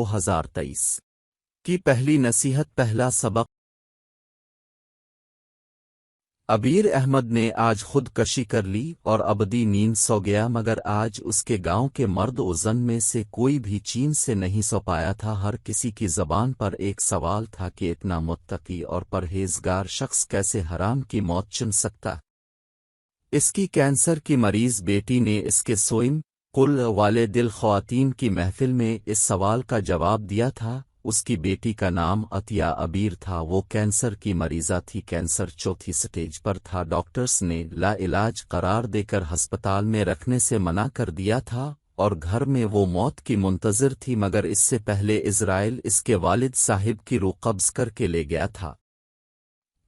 2023 کی پہلی نصیحت، پہلا سبق۔ ابیر احمد نے آج خود کشی کر لی اور ابدی نیند سو گیا، مگر آج اس کے گاؤں کے مرد و زن میں سے کوئی بھی چین سے نہیں سو پایا تھا۔ ہر کسی کی زبان پر ایک سوال تھا کہ اتنا متقی اور پرہیزگار شخص کیسے حرام کی موت چن سکتا۔ اس کی کینسر کی مریض بیٹی نے اس کے سوئم قل والے دل خواتین کی محفل میں اس سوال کا جواب دیا تھا۔ اس کی بیٹی کا نام عطیہ ابیر تھا، وہ کینسر کی مریضہ تھی، کینسر چوتھی سٹیج پر تھا۔ ڈاکٹرز نے لا علاج قرار دے کر ہسپتال میں رکھنے سے منع کر دیا تھا اور گھر میں وہ موت کی منتظر تھی، مگر اس سے پہلے اسرائیل اس کے والد صاحب کی روح قبض کر کے لے گیا تھا۔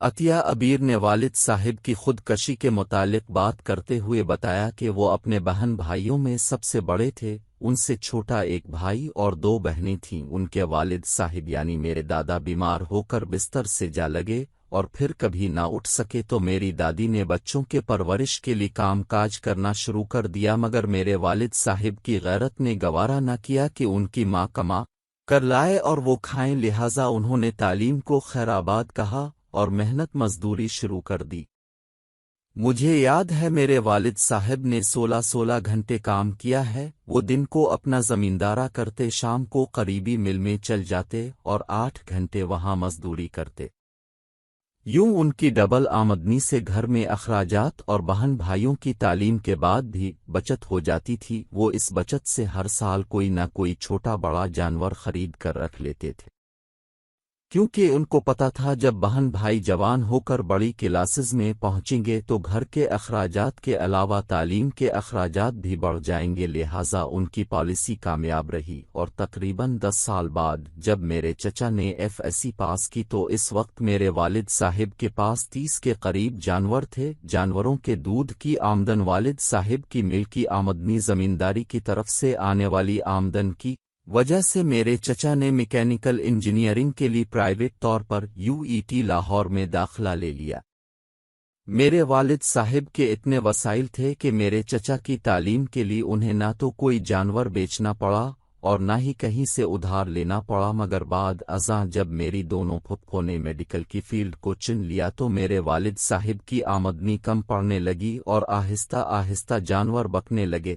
عطیہ ابیر نے والد صاحب کی خودکشی کے متعلق بات کرتے ہوئے بتایا کہ وہ اپنے بہن بھائیوں میں سب سے بڑے تھے، ان سے چھوٹا ایک بھائی اور 2 بہنیں تھیں۔ ان کے والد صاحب یعنی میرے دادا بیمار ہو کر بستر سے جا لگے اور پھر کبھی نہ اٹھ سکے تو میری دادی نے بچوں کے پرورش کے لیے کام کاج کرنا شروع کر دیا، مگر میرے والد صاحب کی غیرت نے گوارا نہ کیا کہ ان کی ماں کما کر لائے اور وہ کھائیں، لہٰذا انہوں نے تعلیم کو خیر آباد کہا اور محنت مزدوری شروع کر دی۔ مجھے یاد ہے میرے والد صاحب نے 16 گھنٹے کام کیا ہے۔ وہ دن کو اپنا زمیندارہ کرتے، شام کو قریبی مل میں چل جاتے اور 8 گھنٹے وہاں مزدوری کرتے۔ یوں ان کی ڈبل آمدنی سے گھر میں اخراجات اور بہن بھائیوں کی تعلیم کے بعد بھی بچت ہو جاتی تھی۔ وہ اس بچت سے ہر سال کوئی نہ کوئی چھوٹا بڑا جانور خرید کر رکھ لیتے تھے، کیونکہ ان کو پتہ تھا جب بہن بھائی جوان ہو کر بڑی کلاسز میں پہنچیں گے تو گھر کے اخراجات کے علاوہ تعلیم کے اخراجات بھی بڑھ جائیں گے، لہٰذا ان کی پالیسی کامیاب رہی۔ اور تقریباً 10 سال بعد جب میرے چچا نے FSC پاس کی تو اس وقت میرے والد صاحب کے پاس 30 کے قریب جانور تھے۔ جانوروں کے دودھ کی آمدن، والد صاحب کی مل کی آمدنی، زمینداری کی طرف سے آنے والی آمدن کی وجہ سے میرے چچا نے میکینیکل انجینئرنگ کے لیے پرائیویٹ طور پر UET لاہور میں داخلہ لے لیا۔ میرے والد صاحب کے اتنے وسائل تھے کہ میرے چچا کی تعلیم کے لیے انہیں نہ تو کوئی جانور بیچنا پڑا اور نہ ہی کہیں سے ادھار لینا پڑا، مگر بعد ازاں جب میری دونوں پھپھوں نے میڈیکل کی فیلڈ کو چن لیا تو میرے والد صاحب کی آمدنی کم پڑنے لگی اور آہستہ آہستہ جانور بکنے لگے۔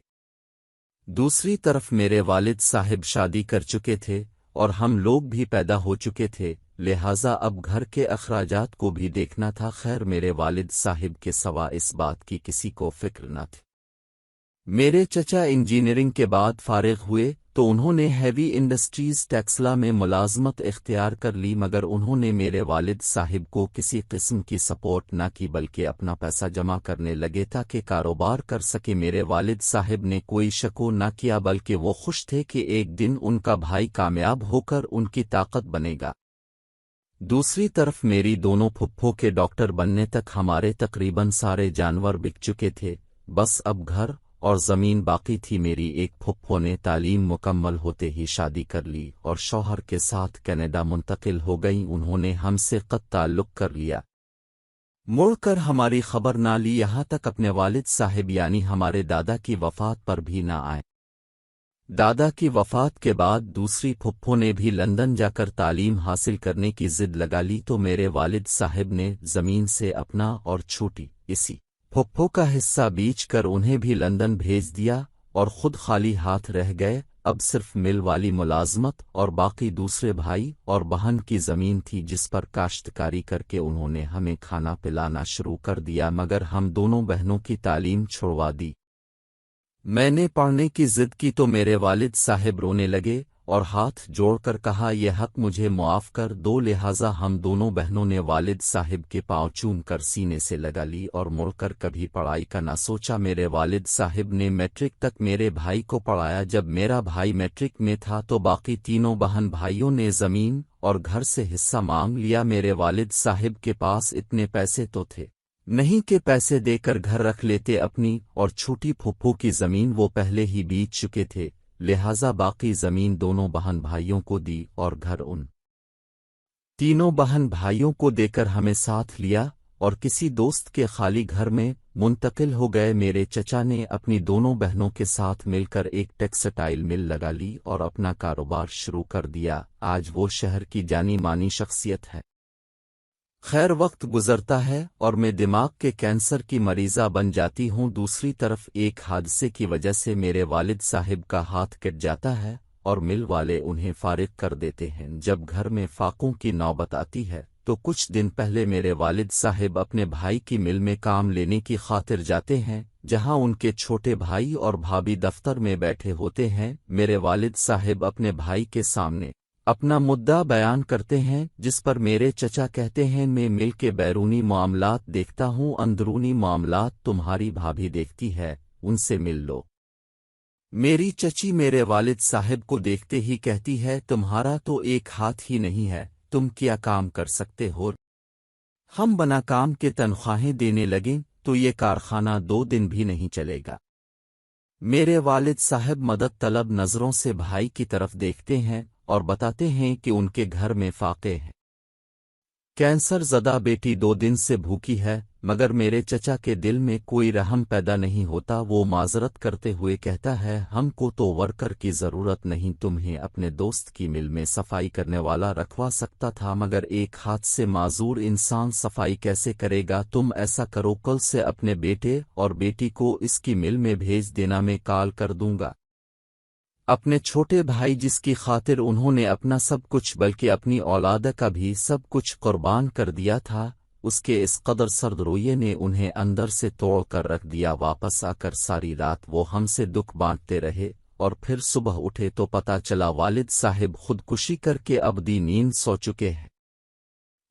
دوسری طرف میرے والد صاحب شادی کر چکے تھے اور ہم لوگ بھی پیدا ہو چکے تھے، لہٰذا اب گھر کے اخراجات کو بھی دیکھنا تھا۔ خیر میرے والد صاحب کے سوا اس بات کی کسی کو فکر نہ تھی۔ میرے چچا انجینئرنگ کے بعد فارغ ہوئے تو انہوں نے ہیوی انڈسٹریز ٹیکسلا میں ملازمت اختیار کر لی، مگر انہوں نے میرے والد صاحب کو کسی قسم کی سپورٹ نہ کی بلکہ اپنا پیسہ جمع کرنے لگے تاکہ کاروبار کر سکے۔ میرے والد صاحب نے کوئی شکو نہ کیا بلکہ وہ خوش تھے کہ ایک دن ان کا بھائی کامیاب ہو کر ان کی طاقت بنے گا۔ دوسری طرف میری دونوں پھپھوں کے ڈاکٹر بننے تک ہمارے تقریباً سارے جانور بک چکے تھے، بس اب گھر اور زمین باقی تھی۔ میری ایک پھپھو نے تعلیم مکمل ہوتے ہی شادی کر لی اور شوہر کے ساتھ کینیڈا منتقل ہو گئیں۔ انہوں نے ہم سے قطع تعلق کر لیا، مڑ کر ہماری خبر نہ لی، یہاں تک اپنے والد صاحب یعنی ہمارے دادا کی وفات پر بھی نہ آئے۔ دادا کی وفات کے بعد دوسری پھپھو نے بھی لندن جا کر تعلیم حاصل کرنے کی ضد لگا لی تو میرے والد صاحب نے زمین سے اپنا اور چھوٹی اسی پھپھو کا حصہ بیچ کر انہیں بھی لندن بھیج دیا اور خود خالی ہاتھ رہ گئے۔ اب صرف مل والی ملازمت اور باقی دوسرے بھائی اور بہن کی زمین تھی جس پر کاشتکاری کر کے انہوں نے ہمیں کھانا پلانا شروع کر دیا، مگر ہم دونوں بہنوں کی تعلیم چھڑوا دی۔ میں نے پڑھنے کی ضد کی تو میرے والد صاحب رونے لگے اور ہاتھ جوڑ کر کہا یہ حق مجھے معاف کر دو، لہٰذا ہم دونوں بہنوں نے والد صاحب کے پاؤں چوم کر سینے سے لگا لی اور مڑ کر کبھی پڑھائی کا نہ سوچا۔ میرے والد صاحب نے میٹرک تک میرے بھائی کو پڑھایا۔ جب میرا بھائی میٹرک میں تھا تو باقی تینوں بہن بھائیوں نے زمین اور گھر سے حصہ مانگ لیا۔ میرے والد صاحب کے پاس اتنے پیسے تو تھے نہیں کہ پیسے دے کر گھر رکھ لیتے، اپنی اور چھوٹی پھپھو کی زمین وہ پہلے ہی بیچ چکے تھے، لہٰذا باقی زمین دونوں بہن بھائیوں کو دی اور گھر ان تینوں بہن بھائیوں کو دے کر ہمیں ساتھ لیا اور کسی دوست کے خالی گھر میں منتقل ہو گئے۔ میرے چچا نے اپنی دونوں بہنوں کے ساتھ مل کر ایک ٹیکسٹائل مل لگا لی اور اپنا کاروبار شروع کر دیا۔ آج وہ شہر کی جانی مانی شخصیت ہے۔ خیر وقت گزرتا ہے اور میں دماغ کے کینسر کی مریضہ بن جاتی ہوں۔ دوسری طرف ایک حادثے کی وجہ سے میرے والد صاحب کا ہاتھ کٹ جاتا ہے اور مل والے انہیں فارغ کر دیتے ہیں۔ جب گھر میں فاقوں کی نوبت آتی ہے تو کچھ دن پہلے میرے والد صاحب اپنے بھائی کی مل میں کام لینے کی خاطر جاتے ہیں، جہاں ان کے چھوٹے بھائی اور بھابھی دفتر میں بیٹھے ہوتے ہیں۔ میرے والد صاحب اپنے بھائی کے سامنے اپنا مدعا بیان کرتے ہیں، جس پر میرے چچا کہتے ہیں میں مل کے بیرونی معاملات دیکھتا ہوں، اندرونی معاملات تمہاری بھابھی دیکھتی ہے، ان سے مل لو۔ میری چچی میرے والد صاحب کو دیکھتے ہی کہتی ہے تمہارا تو ایک ہاتھ ہی نہیں ہے، تم کیا کام کر سکتے ہو؟ ہم بنا کام کے تنخواہیں دینے لگیں تو یہ کارخانہ 2 دن بھی نہیں چلے گا۔ میرے والد صاحب مدد طلب نظروں سے بھائی کی طرف دیکھتے ہیں اور بتاتے ہیں کہ ان کے گھر میں فاقے ہیں۔ کینسر زدہ بیٹی 2 دن سے بھوکی ہے، مگر میرے چچا کے دل میں کوئی رحم پیدا نہیں ہوتا۔ وہ معذرت کرتے ہوئے کہتا ہے ہم کو تو ورکر کی ضرورت نہیں، تمہیں اپنے دوست کی مل میں صفائی کرنے والا رکھوا سکتا تھا، مگر ایک ہاتھ سے معذور انسان صفائی کیسے کرے گا؟ تم ایسا کرو کل سے اپنے بیٹے اور بیٹی کو اس کی مل میں بھیج دینا، میں کال کر دوں گا۔ اپنے چھوٹے بھائی جس کی خاطر انہوں نے اپنا سب کچھ بلکہ اپنی اولاد کا بھی سب کچھ قربان کر دیا تھا، اس کے اس قدر سرد رویے نے انہیں اندر سے توڑ کر رکھ دیا۔ واپس آ کر ساری رات وہ ہم سے دکھ بانٹتے رہے اور پھر صبح اٹھے تو پتہ چلا والد صاحب خودکشی کر کے ابدی نیند سو چکے ہیں۔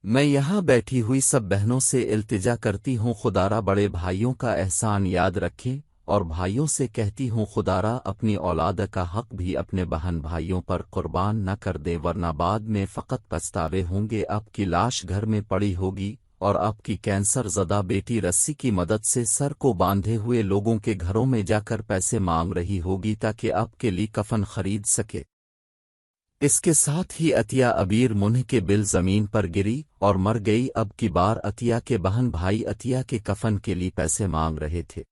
میں یہاں بیٹھی ہوئی سب بہنوں سے التجا کرتی ہوں خدارا بڑے بھائیوں کا احسان یاد رکھیں، اور بھائیوں سے کہتی ہوں خدارا اپنی اولاد کا حق بھی اپنے بہن بھائیوں پر قربان نہ کر دیں، ورنہ بعد میں فقط پچھتاوے ہوں گے۔ آپ کی لاش گھر میں پڑی ہوگی اور آپ کی کینسر زدہ بیٹی رسی کی مدد سے سر کو باندھے ہوئے لوگوں کے گھروں میں جا کر پیسے مانگ رہی ہوگی تاکہ آپ کے لیے کفن خرید سکے۔ اس کے ساتھ ہی عطیہ عبیر منہ کے بل زمین پر گری اور مر گئی۔ اب کی بار عطیہ کے بہن بھائی عطیہ کے کفن کے لیے پیسے مانگ رہے تھے۔